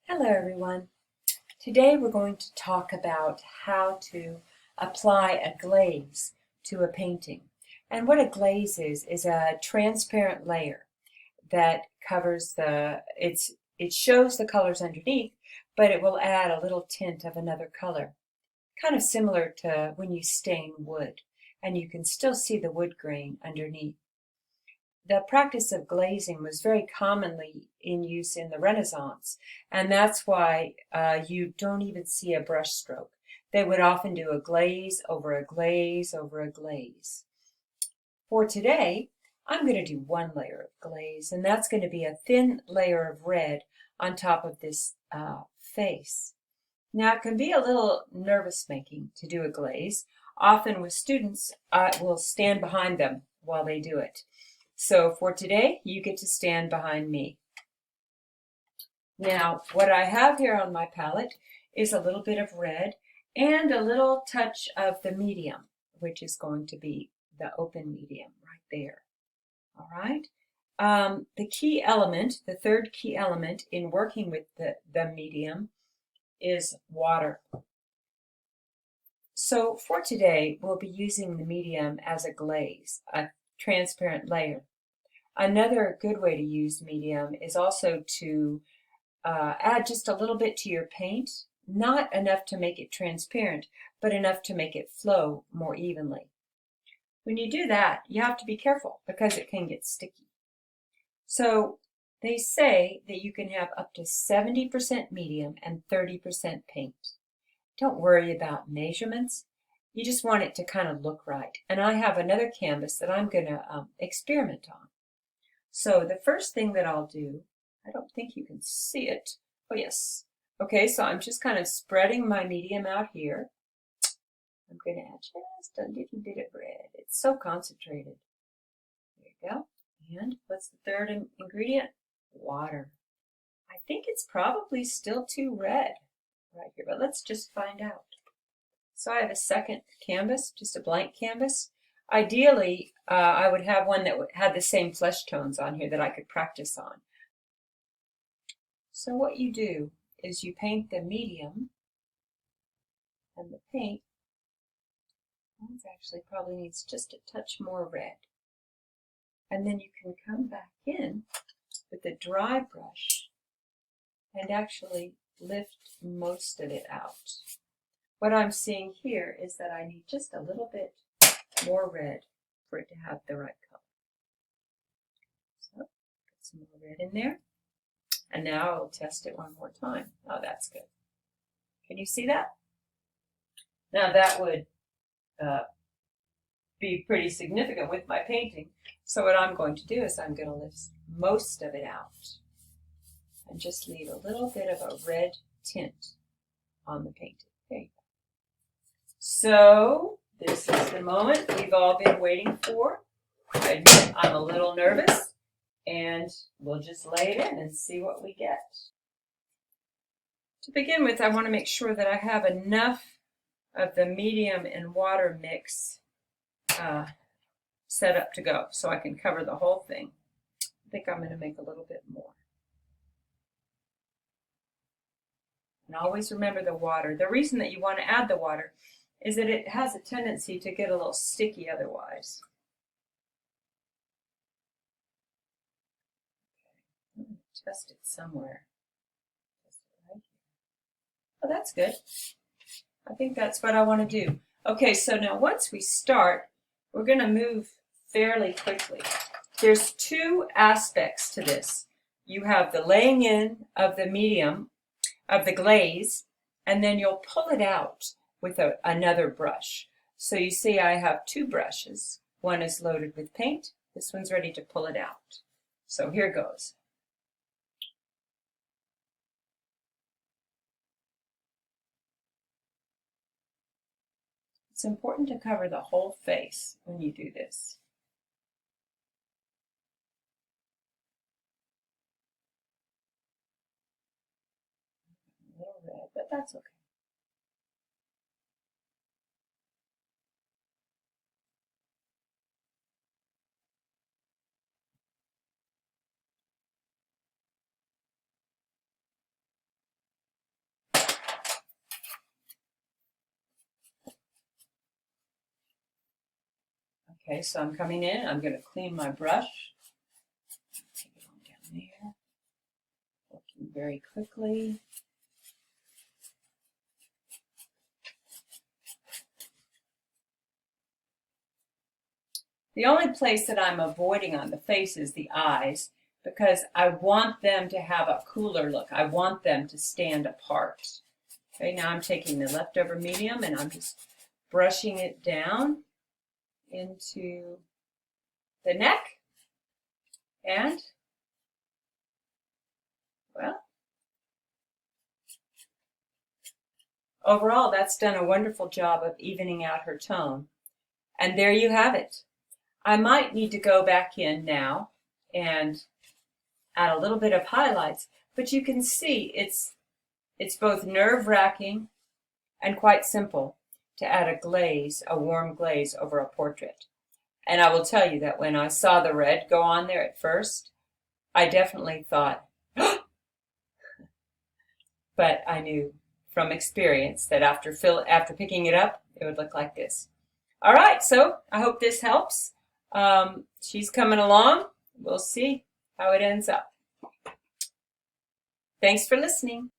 Hello everyone. Today we're going to talk about how to apply a glaze to a painting. And what a glaze is a transparent layer that covers it shows the colors underneath, but it will add a little tint of another color. Kind of similar to when you stain wood, and you can still see the wood grain underneath. The practice of glazing was very commonly in use in the Renaissance, and that's why you don't even see a brush stroke. They would often do a glaze over a glaze over a glaze. For today, I'm going to do one layer of glaze, and that's going to be a thin layer of red on top of this face. Now, it can be a little nervous-making to do a glaze. Often with students, I will stand behind them while they do it. So for today, you get to stand behind me. Now, what I have here on my palette is a little bit of red and a little touch of the medium, which is going to be the open medium right there. All right. The key element, the third key element in working with the medium is water. So for today, we'll be using the medium as a glaze, a transparent layer. Another good way to use medium is also to add just a little bit to your paint, not enough to make it transparent, but enough to make it flow more evenly. When you do that, you have to be careful because it can get sticky. So they say that you can have up to 70% medium and 30% paint. Don't worry about measurements. You just want it to kind of look right. And I have another canvas that I'm going to experiment on. So the first thing that I'll do, I don't think you can see it. Oh, yes. Okay, so I'm just kind of spreading my medium out here. I'm going to add just a little bit of red. It's so concentrated. There you go. And what's the third ingredient? Water. I think it's probably still too red right here, but let's just find out. So I have a second canvas, just a blank canvas. Ideally, I would have one that had the same flesh tones on here that I could practice on. So what you do is you paint the medium, and the paint actually probably needs just a touch more red. And then you can come back in with a dry brush and actually lift most of it out. What I'm seeing here is that I need just a little bit more red for it to have the right color. So put some more red in there. And now I'll test it one more time. Oh, that's good. Can you see that? Now that would be pretty significant with my painting. So what I'm going to do is I'm going to lift most of it out and just leave a little bit of a red tint on the painting. There you go. So this is the moment we've all been waiting for. I admit I'm a little nervous, and we'll just lay it in and see what we get. To begin with, I want to make sure that I have enough of the medium and water mix set up to go so I can cover the whole thing. I think I'm going to make a little bit more. And always remember the water. The reason that you want to add the water is that it has a tendency to get a little sticky otherwise. Okay. I'm going to test it somewhere. Test it right here. Oh, that's good. I think that's what I want to do. Okay, so now once we start, we're going to move fairly quickly. There's two aspects to this. You have the laying in of the medium, of the glaze, and then you'll pull it out with another brush. So you see I have two brushes. One is loaded with paint. This one's ready to pull it out. So here goes. It's important to cover the whole face when you do this. A little red, but that's okay. Okay, so I'm coming in. I'm going to clean my brush. Take it on down there. Working very quickly. The only place that I'm avoiding on the face is the eyes because I want them to have a cooler look. I want them to stand apart. Okay, now I'm taking the leftover medium and I'm just brushing it down into the neck. And, well, overall, that's done a wonderful job of evening out her tone. And there you have it. I might need to go back in now and add a little bit of highlights, but you can see it's both nerve-wracking and quite simple to add a glaze, a warm glaze over a portrait. And I will tell you that when I saw the red go on there at first, I definitely thought, but I knew from experience that after picking it up, it would look like this. All right, so I hope this helps. She's coming along. We'll see how it ends up. Thanks for listening.